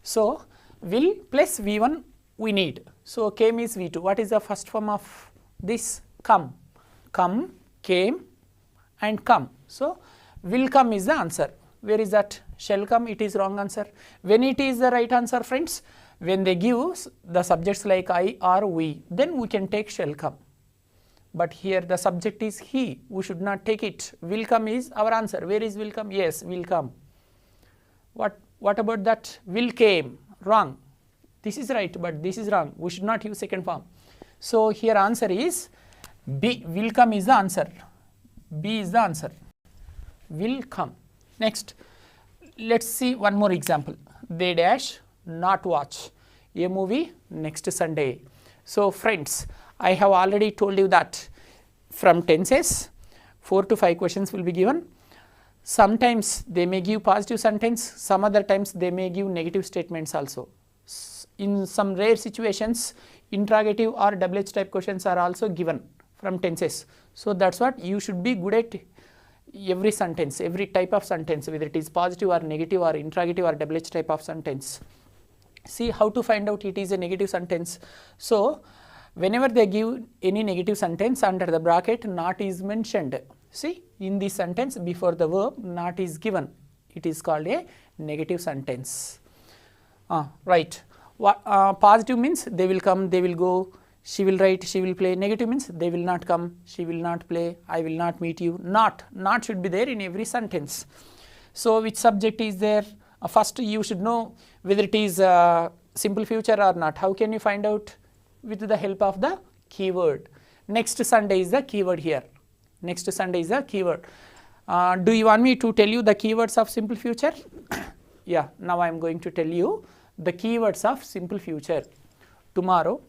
So will plus V1 we need. So came is V2. What is the first form of this? Come. Come, came and come. So will come is the answer. Where is that? Shall come, it is wrong answer. When it is the right answer, friends? When they give the subjects like I or we, then we can take shall come. But here the subject is he. We should not take it. Will come is our answer. Where is will come? Yes, will come. What about that? Will came. Wrong. This is right, but this is wrong. We should not use second form. So here answer is B. Will come is the answer. B is the answer. Will come. Next, let's see one more example. They dash not watch a movie next Sunday. So friends, I have already told you that from tenses 4 to 5 questions will be given. Sometimes they may give positive sentence, some other times they may give negative statements also. In some rare situations, interrogative or WH type questions are also given from tenses. So that's what you should be good at. Every sentence, every type of sentence, whether it is positive or negative or interrogative or WH type of sentence. See how to find out it is a negative sentence. So whenever they give any negative sentence, under the bracket not is mentioned. See, in this sentence before the verb not is given. It is called a negative sentence. Right. Positive means they will come, they will go, she will write, she will play. Negative means they will not come, she will not play, I will not meet you. Not should be there in every sentence. So which subject is there? First you should know whether it is simple future or not. How can you find out? With the help of the keyword. Next Sunday is the keyword here. Next Sunday is the keyword. Do you want me to tell you the keywords of simple future? Yeah, now I am going to tell you the keywords of simple future. Tomorrow,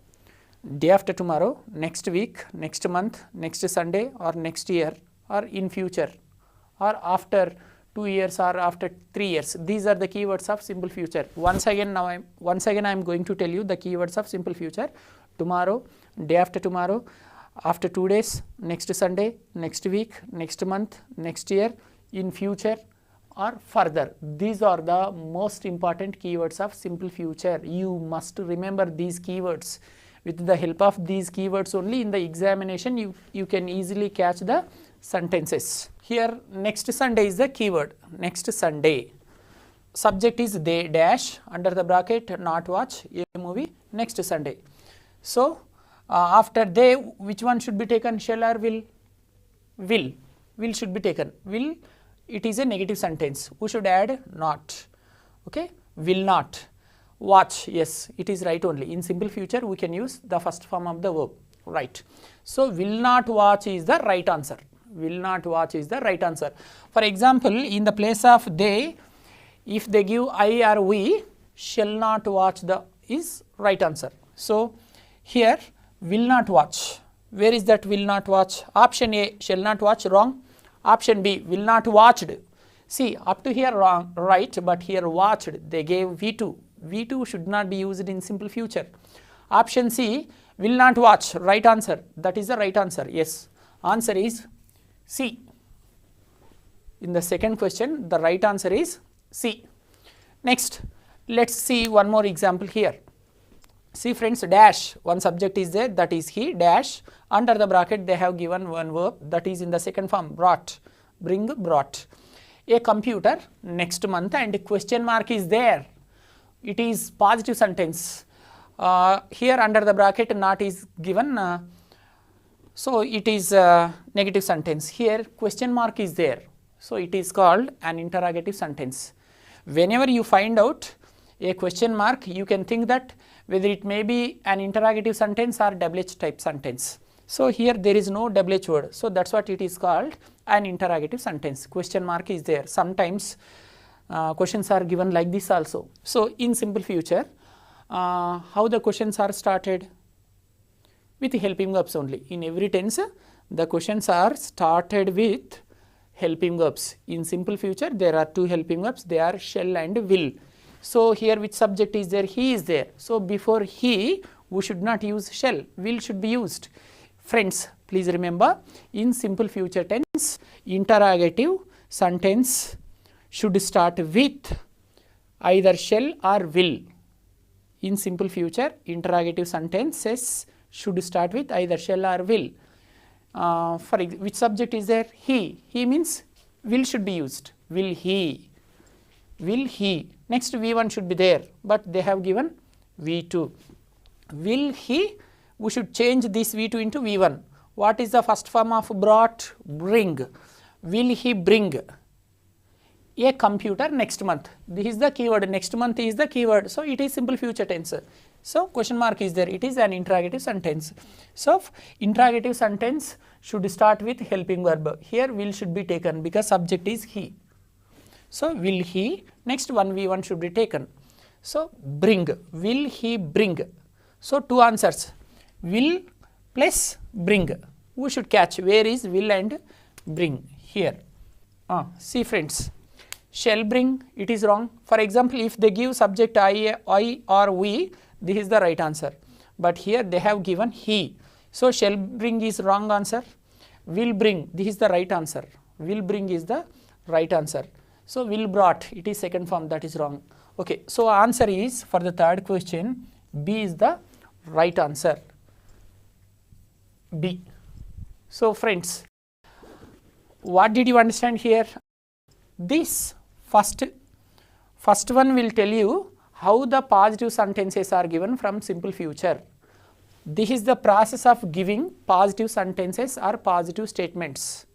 day after tomorrow, next week, next month, next Sunday, or next year, or in future, or after 2 years or after 3 years. These are the keywords of simple future. Once again I am going to tell you the keywords of simple future. Tomorrow, day after tomorrow, after 2 days, next Sunday, next week, next month, next year, in future, or further. These are the most important keywords of simple future. You must remember these keywords. With the help of these keywords only in the examination you can easily catch the sentences. Here next Sunday is the keyword. Next Sunday. Subject is they dash, under the bracket not watch a movie next Sunday. So after they, which one should be taken, shall or will? Will. Will should be taken. Will, it is a negative sentence. We should add not. Okay, will not. Watch, yes, it is right only. In simple future we can use the first form of the verb, right. So will not watch is the right answer. Will not watch is the right answer. For example, in the place of they, if they give I or we, shall not watch the is right answer. So here will not watch. Where is that will not watch? Option A, shall not watch, wrong. Option B, will not watched. See, up to here wrong, right, but here watched, they gave V2. V2 should not be used in simple future. Option C, will not watch, right answer. That is the right answer. Yes, answer is C. In the second question, the right answer is C. Next, let's see one more example here. See friends, dash, one subject is there, that is he, dash, under the bracket they have given one verb, that is in the second form, brought, bring, brought. A computer next month, and question mark is there. It is positive sentence. Here under the bracket not is given, so it is a negative sentence. Here question mark is there, so it is called an interrogative sentence. Whenever you find out a question mark, you can think that whether it may be an interrogative sentence or 𝗹H type sentence. So here there is no 𝗹H word, so that's what it is called an interrogative sentence. Question mark is there. Sometimes questions are given like this also. So in simple future, how the questions are started? With helping verbs only. In every tense, the questions are started with helping verbs. In simple future, there are two helping verbs. They are shall and will. So here which subject is there? He is there. So before he, we should not use shall. Will should be used. Friends, please remember, in simple future tense, interrogative sentence should start with either shall or will. In simple future, interrogative sentences should start with either shall or will. For which subject is there? He. He means will should be used. Will he. Will he. Next V1 should be there, but they have given V2. Will he, we should change this V2 into V1. What is the first form of brought? Bring. Will he bring a computer next month? This is the keyword. Next month is the keyword. So it is simple future tense. So question mark is there. It is an interrogative sentence. So interrogative sentence should start with helping verb. Here will should be taken because subject is he. So will he. Next one V1 should be taken. So bring. Will he bring? So two answers. Will plus bring. We should catch where is will and bring here. See friends. Shall bring, it is wrong. For example, if they give subject I or we, this is the right answer. But here they have given he. So shall bring is wrong answer. Will bring, this is the right answer. Will bring is the right answer. So will brought, it is second form, that is wrong. Okay, so answer is for the third question, B is the right answer. B. So friends, what did you understand here? This first one will tell you how the positive sentences are given from simple future. This is the process of giving positive sentences or positive statements.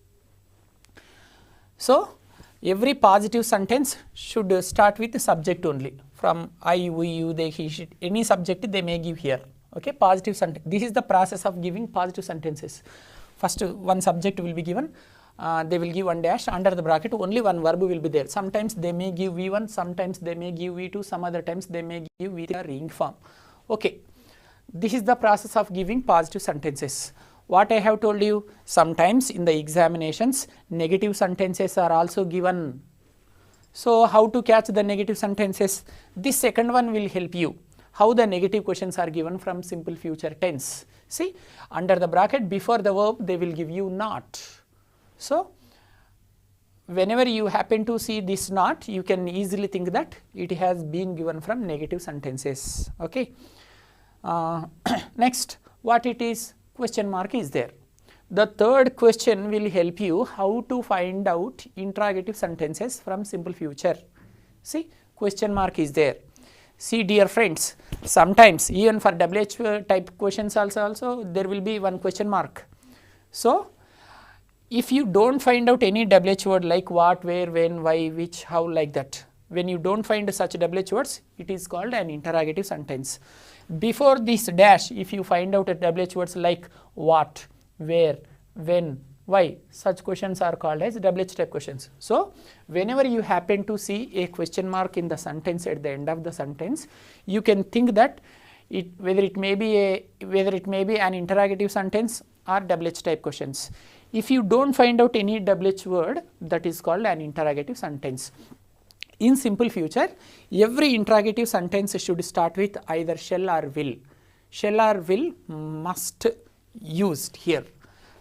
So every positive sentence should start with the subject only. From I, we, you, they, he, she, any subject they may give here. Okay, positive sentence. This is the process of giving positive sentences. First one subject will be given, they will give one dash, under the bracket only one verb will be there. Sometimes they may give V1, sometimes they may give V2, some other times they may give V3 or ing form. Okay, this is the process of giving positive sentences. What I have told you, sometimes in the examinations negative sentences are also given. So how to catch the negative sentences? This second one will help you. How the negative questions are given from simple future tense. See, under the bracket before the verb they will give you not. So whenever you happen to see this not, you can easily think that it has been given from negative sentences. Okay. Next, what it is? Question mark is there. The third question will help you how to find out interrogative sentences from simple future. See, question mark is there. See, dear friends, sometimes even for WH type questions also there will be one question mark. So if you don't find out any WH word like what, where, when, why, which, how, like that, when you don't find such WH words, it is called an interrogative sentence. Before this dash, if you find out a WH words like what, where, when, why, such questions are called as WH type questions. So whenever you happen to see a question mark in the sentence at the end of the sentence, you can think that whether it may be an interrogative sentence or WH type questions. If you don't find out any WH word, that is called an interrogative sentence. In simple future, every interrogative sentence should start with either shall or will. Shall or will must used here.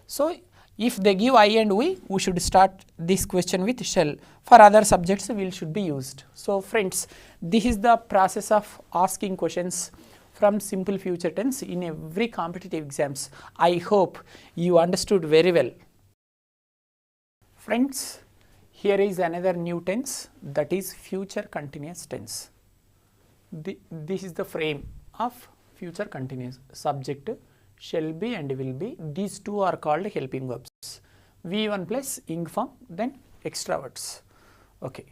So if they give I and we should start this question with shall. For other subjects, will should be used. So friends, this is the process of asking questions from simple future tense in every competitive exams. I hope you understood very well. Friends, here is another new tense, that is future continuous tense. This is the frame of future continuous. Subject, shall be and will be, these two are called helping verbs. V1 plus ing form, then extra words. Okay.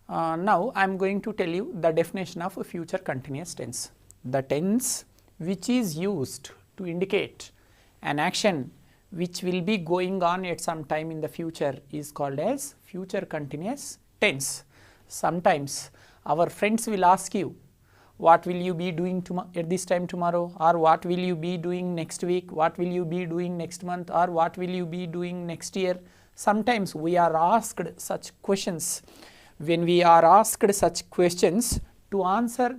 Now I am going to tell you the definition of a future continuous tense. The tense which is used to indicate an action which will be going on at some time in the future is called as future continuous tense. Sometimes our friends will ask you, what will you be doing at this time tomorrow, or what will you be doing next week, what will you be doing next month, or what will you be doing next year. Sometimes we are asked such questions. When we are asked such questions, to answer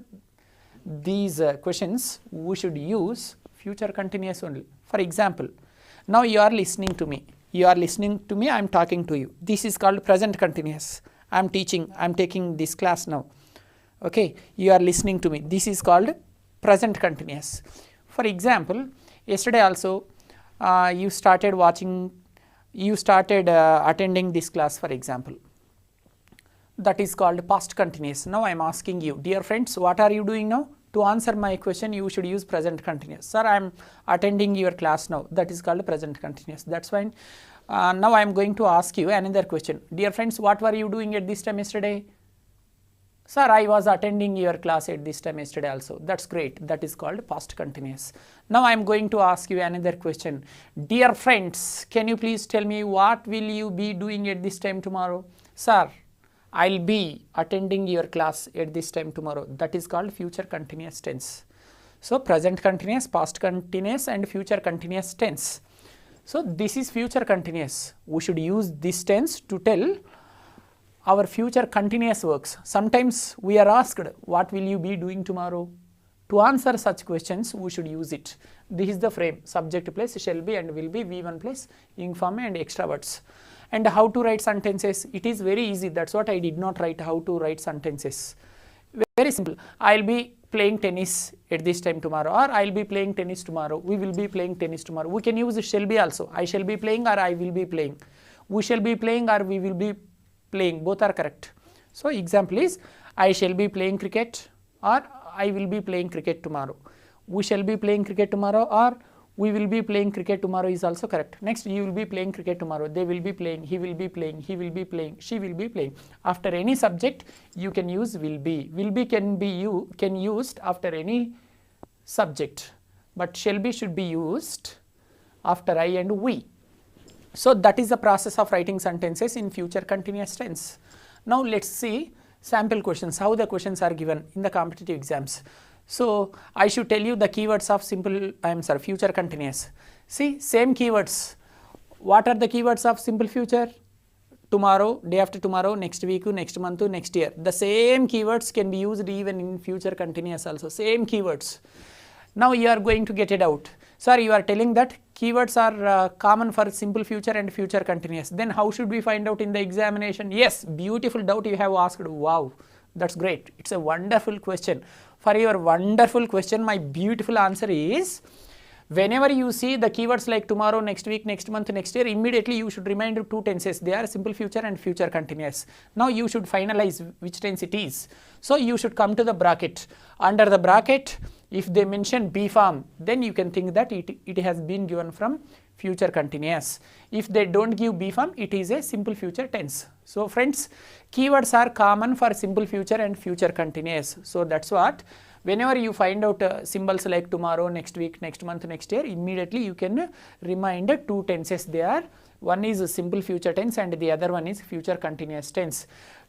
these questions, we should use future continuous only. For example, now you are listening to me. I am talking to you. This is called present continuous. I am teaching, I am taking this class now. Okay, you are listening to me. This is called present continuous. For example, yesterday also you started attending this class, for example. That is called past continuous. Now I am asking you, dear friends, what are you doing now? To answer my question, you should use present continuous. Sir, I am attending your class now. That is called present continuous. That's fine. Now I am going to ask you another question. Dear friends, what were you doing at this time yesterday? Sir, I was attending your class at this time yesterday also. That's great. That is called past continuous. Now I am going to ask you another question. Dear friends, can you please tell me what will you be doing at this time tomorrow? Sir, I'll be attending your class at this time tomorrow. That is called future continuous tense. So present continuous, past continuous and future continuous tense. So this is future continuous. We should use this tense to tell our future continuous works. Sometimes we are asked, what will you be doing tomorrow? To answer such questions, we should use it. This is the frame, subject plus shall be and will be, V1 plus ing form and extra words. And how to write sentences? It is very easy. That's what I did not write how to write sentences. Very simple. I'll be playing tennis at this time tomorrow, or I'll be playing tennis tomorrow. We will be playing tennis tomorrow. We can use shall be also. I shall be playing or I will be playing. We shall be playing or we will be playing. Both are correct. So example is, I shall be playing cricket or I will be playing cricket tomorrow. We shall be playing cricket tomorrow or we will be playing cricket tomorrow is also correct. Next, you will be playing cricket tomorrow. They will be playing. He will be playing. He will be playing. She will be playing. After any subject, you can use will be. Will be can used after any subject, but shall be should be used after I and we. So that is the process of writing sentences in future continuous tense. Now let's see sample questions, how the questions are given in the competitive exams. So I should tell you the keywords of future continuous. See, same keywords. What are the keywords of simple future? Tomorrow, day after tomorrow, next week, next month, next year. The same keywords can be used even in future continuous also, same keywords. Now you are going to get it out. Sir, you are telling that keywords are common for simple future and future continuous. Then how should we find out in the examination? Yes, beautiful doubt you have asked. Wow, that's great. It's a wonderful question. For your wonderful question, my beautiful answer is, whenever you see the keywords like tomorrow, next week, next month, next year, immediately you should remind two tenses. They are simple future and future continuous. Now you should finalize which tense it is. So you should come to the bracket. Under the bracket, if they mention B form, then you can think that it has been given from future continuous. If they don't give B form, it is a simple future tense. So friends, keywords are common for simple future and future continuous. So that's what, whenever you find out symbols like tomorrow, next week, next month, next year, immediately you can remind two tenses there. One is simple future tense and the other one is future continuous tense.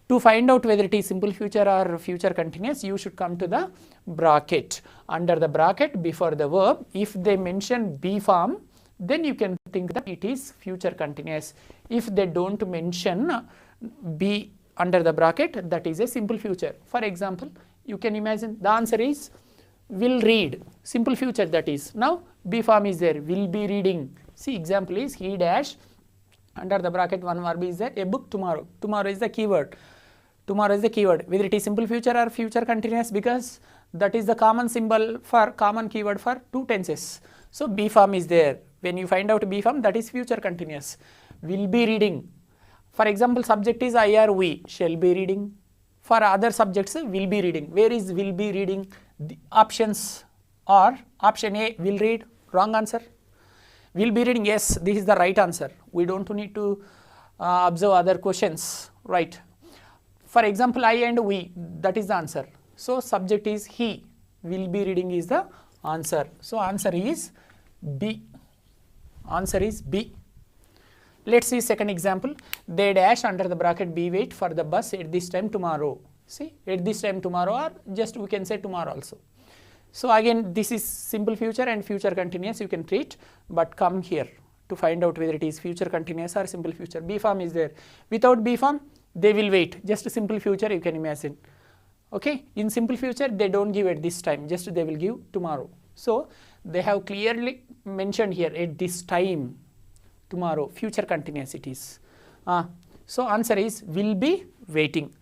To find out whether it is simple future or future continuous, you should come to the bracket. Under the bracket, before the verb, if they mention B form, then you can think that it is future continuous. If they don't mention B under the bracket, that is a simple future. For example, you can imagine the answer is will read, simple future that is. Now B form is there, will be reading. See, example is he dash, under the bracket one verb is there, a book tomorrow. Tomorrow is the keyword. Tomorrow is the keyword. Whether it is simple future or future continuous, because that is the common symbol for common keyword for two tenses. So B form is there. When you find out B form, that is future continuous. Will be reading. For example, subject is I or we, shall be reading. For other subjects, will be reading. Where is will be reading? The options are option A, will read, wrong answer. Will be reading, yes, this is the right answer. We don't need to observe other questions, right? For example, I and we, that is the answer. So subject is he, will be reading is the answer. So answer is B. Answer is B. Let's see second example. They dash under the bracket be wait for the bus at this time tomorrow. See, at this time tomorrow, or just we can say tomorrow also. So again, this is simple future and future continuous you can treat, but come here to find out whether it is future continuous or simple future. B form is there. Without B form, they will wait. Just a simple future you can imagine. Okay, in simple future they don't give at this time, just they will give tomorrow. So they have clearly mentioned here at this time tomorrow, future continuous it is. So answer is will be waiting.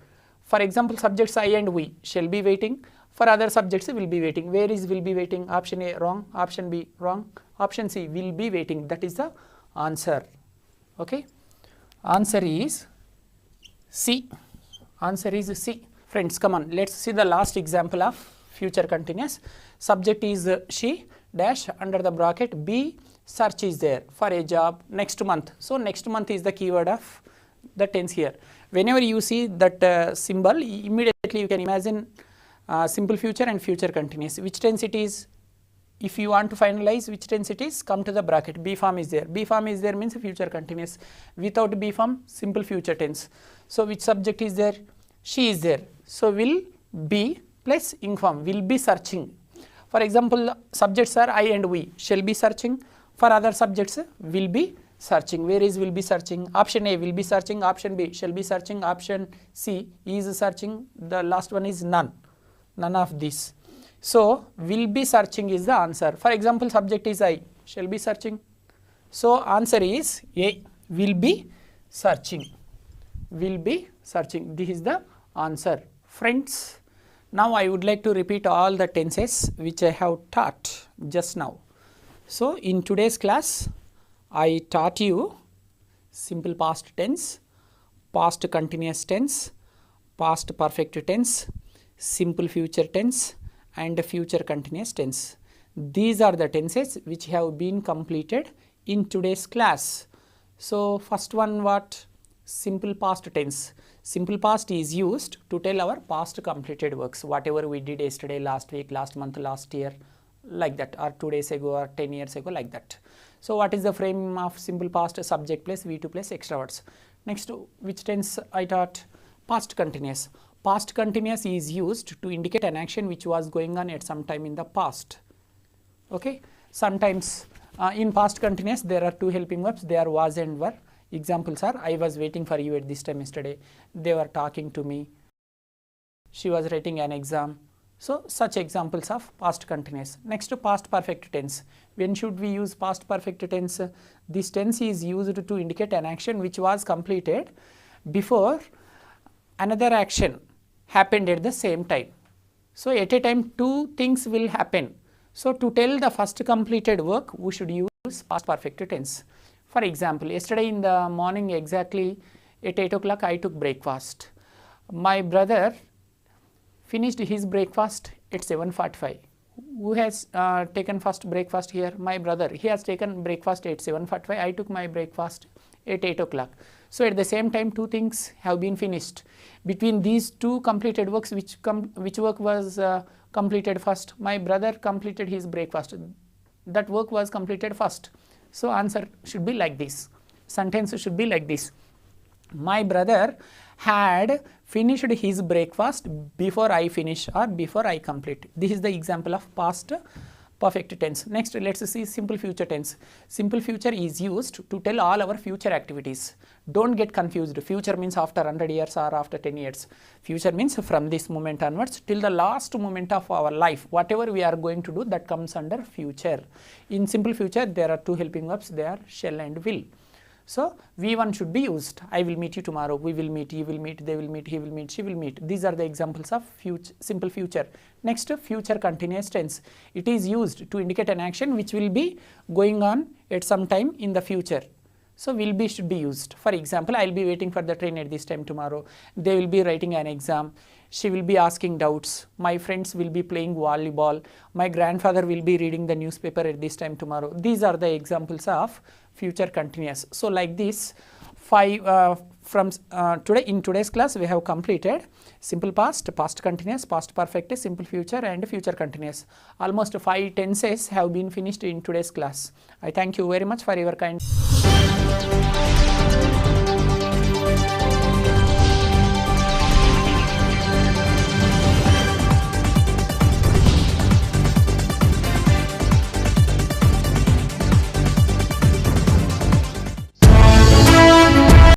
For example, subjects I and we, shall be waiting. For other subjects will be waiting. Where is will be waiting? Option A wrong, option B wrong, option C will be waiting. That is the answer. Okay, answer is C. Answer is C. Friends, come on, let's see the last example of future continuous. Subject is she dash under the bracket be search is there for a job next month. So next month is the keyword of the tense here. Whenever you see that symbol, immediately you can imagine simple future and future continuous. Which tense it is? If you want to finalize which tense it is, come to the bracket. B form is there. B form is there means future continuous. Without B form, simple future tense. So which subject is there? She is there. So will be plus ing form, will be searching. For example, subjects are I and we, shall be searching. For other subjects, will be searching. Where is will be searching? Option A will be searching, option B shall be searching, option C is searching, the last one is none. None of this. So will be searching is the answer. For example, subject is I, shall be searching. So answer is A, will be searching. Will be searching. This is the answer. Friends, now I would like to repeat all the tenses which I have taught just now. So in today's class, I taught you simple past tense, past continuous tense, past perfect tense, simple future tense and future continuous tense. These are the tenses which have been completed in today's class. So first one, what? Simple past tense. Simple past is used to tell our past completed works, whatever we did yesterday, last week, last month, last year, like that, or 2 days ago or 10 years ago, like that. So what is the frame of simple past? Subject plus V2 plus extra words. Next, which tense I taught? Past continuous. Past continuous is used to indicate an action which was going on at some time in the past. Okay. Sometimes in past continuous there are 2 helping verbs, they are was and were. Examples are, I was waiting for you at this time yesterday, they were talking to me, she was writing an exam. So such examples of past continuous. Next, past perfect tense. When should we use past perfect tense? This tense is used to indicate an action which was completed before another action happened at the same time. So at a time 2 things will happen. So to tell the first completed work, we should use past perfect tense. For example, yesterday in the morning exactly at 8 o'clock I took breakfast. My brother finished his breakfast at 7:45. Who has taken first breakfast here? My brother. He has taken breakfast at 7:45. I took my breakfast at 8 o'clock. So at the same time 2 things have been finished. Between these 2 completed works, which work was completed first? My brother completed his breakfast. That work was completed first. So answer should be like this. Sentence should be like this. My brother had finished his breakfast before I finish or before I complete. This is the example of past perfect tense. Next, let us see simple future tense. Simple future is used to tell all our future activities. Don't get confused. Future means after 100 years or after 10 years. Future means from this moment onwards till the last moment of our life. Whatever we are going to do, that comes under future. In simple future, there are 2 helping verbs. They are shall and will. So V1 should be used. I will meet you tomorrow. We will meet. You will meet. They will meet. He will meet. She will meet. These are the examples of simple future. Next, future continuous tense. It is used to indicate an action which will be going on at some time in the future. So will be should be used. For example, I will be waiting for the train at this time tomorrow. They will be writing an exam. She will be asking doubts. My friends will be playing volleyball. My grandfather will be reading the newspaper at this time tomorrow. These are the examples of future continuous. So like this, 5 from today in today's class we have completed simple past, past continuous, past perfect, simple future and future continuous. Almost 5 tenses have been finished in today's class. I thank you very much for your kind.